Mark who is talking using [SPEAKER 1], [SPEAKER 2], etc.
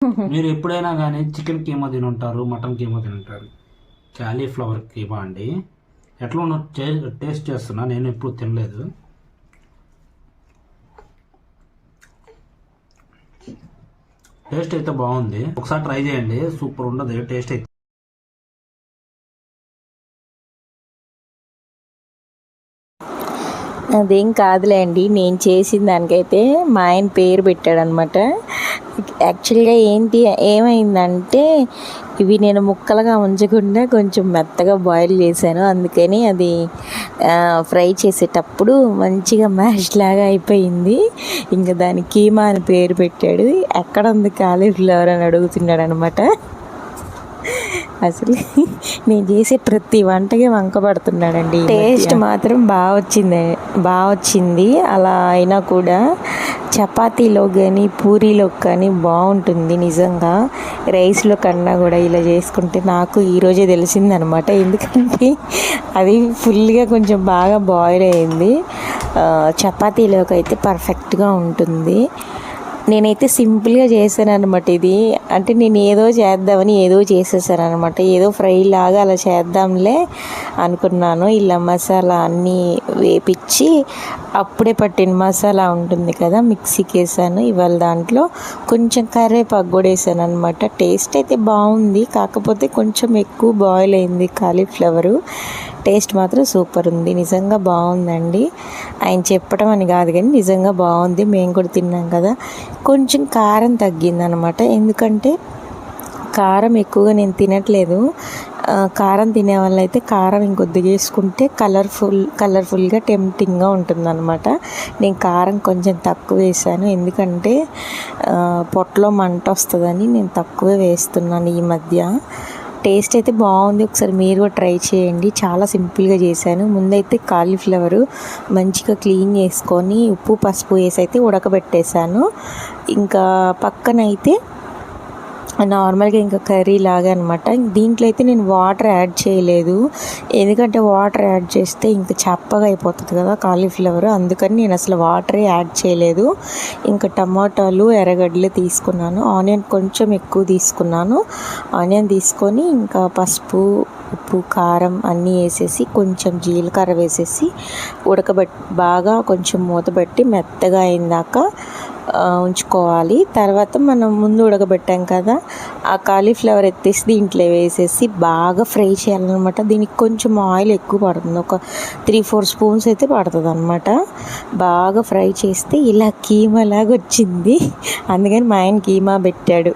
[SPEAKER 1] మీరు ఎప్పుడైనా కానీ చికెన్ కీమా తిని ఉంటారు, మటన్ కీమా తిని ఉంటారు. క్యాలీఫ్లవర్ కీమా అండి. ఎట్లా ఉన్న టేస్ట్ చేస్తున్నా, నేను ఎప్పుడు తినలేదు. టేస్ట్ అయితే బాగుంది, ఒకసారి ట్రై చేయండి, సూపర్ ఉండదు టేస్ట్ అయితే.
[SPEAKER 2] అదేం కాదులేండి, నేను చేసిన దానికైతే మా ఆయన పేరు పెట్టాడనమాట. యాక్చువల్గా ఏమైందంటే ఇవి నేను ముక్కలుగా ఉంచకుండా కొంచెం మెత్తగా బాయిల్ చేశాను. అందుకని అది ఫ్రై చేసేటప్పుడు మంచిగా మ్యాష్ లాగా అయిపోయింది. ఇంకా దాని కీమా అని పేరు పెట్టాడు. ఎక్కడ ఉంది కాలీఫ్లవర్ అని అడుగుతున్నాడు అనమాట. అసలు నేను చేసే ప్రతి వంటకి వంక పడుతున్నాడండి. టేస్ట్ మాత్రం బాగా వచ్చింది. అలా అయినా కూడా చపాతీలో కానీ పూరీలో కానీ బాగుంటుంది నిజంగా. రైస్లో కన్నా కూడా ఇలా చేసుకుంటే నాకు ఈరోజే తెలిసిందనమాట. ఎందుకంటే అది ఫుల్గా కొంచెం బాగా బాయిల్ అయింది. చపాతీలోకి అయితే పర్ఫెక్ట్గా ఉంటుంది. నేనైతే సింపుల్గా చేశాను అనమాట. ఇది అంటే నేను ఏదో చేద్దామని ఏదో చేసేసాను అనమాట. ఏదో ఫ్రై లాగా అలా చేద్దాంలే అనుకున్నాను. ఇలా మసాలా అన్నీ వేపించి అప్పుడే పట్టిన మసాలా ఉంటుంది కదా, మిక్సీకి వేసాను. ఇవాళ దాంట్లో కొంచెం కరివేపాకు కూడా వేసాను అనమాట. టేస్ట్ అయితే బాగుంది, కాకపోతే కొంచెం ఎక్కువ బాయిల్ అయింది కాలీఫ్లవరు. టేస్ట్ మాత్రం సూపర్ ఉంది, నిజంగా బాగుందండి. ఆయన చెప్పడం అని కాదు కానీ నిజంగా బాగుంది. మేము కూడా తిన్నాం కదా. కొంచెం కారం తగ్గిందనమాట, ఎందుకంటే కారం ఎక్కువగా నేను తినట్లేదు. కారం తినే వాళ్ళైతే కారం ఇంకొద్దిగా వేసుకుంటే కలర్ఫుల్గా టెంప్టింగ్గా ఉంటుందన్నమాట. నేను కారం కొంచెం తక్కువ వేసాను, ఎందుకంటే పొట్టలో మంట వస్తుందని నేను తక్కువే వేస్తున్నాను ఈ మధ్య. టేస్ట్ అయితే బాగుంది, ఒకసారి మీరు కూడా ట్రై చేయండి. చాలా సింపుల్గా చేశాను. ముందైతే కాలీఫ్లవరు మంచిగా క్లీన్ చేసుకొని ఉప్పు పసుపు వేసి అయితే ఉడకబెట్టేశాను. ఇంకా పక్కనైతే నార్మల్గా ఇంకా కర్రీ లాగా అనమాట. దీంట్లో అయితే నేను వాటర్ యాడ్ చేయలేదు, ఎందుకంటే వాటర్ యాడ్ చేస్తే ఇంకా చప్పగా అయిపోతుంది కదా కాలీఫ్లవర్. అందుకని నేను అసలు వాటరే యాడ్ చేయలేదు. ఇంకా టమాటాలు ఎర్రగడ్డలు తీసుకున్నాను. ఆనియన్ కొంచెం ఎక్కువ తీసుకున్నాను. ఆనియన్ తీసుకొని ఇంకా పసుపు ఉప్పు కారం అన్నీ వేసేసి కొంచెం జీలకర్ర వేసేసి బాగా కొంచెం మూతపెట్టి మెత్తగా అయిందాక ఉంచుకోవాలి. తర్వాత మనం ముందు ఉడకబెట్టాం కదా, ఆ కాలీఫ్లవర్ ఎత్తేసి దీంట్లో వేసేసి బాగా ఫ్రై చేయాలన్నమాట. దీనికి కొంచెం ఆయిల్ ఎక్కువ పడుతుంది, ఒక 3-4 స్పూన్స్ అయితే పడుతుంది అనమాట. బాగా ఫ్రై చేస్తే ఇలా కీమా లాగా వచ్చింది. అందుకని మా ఆయన కీమా పెట్టాడు.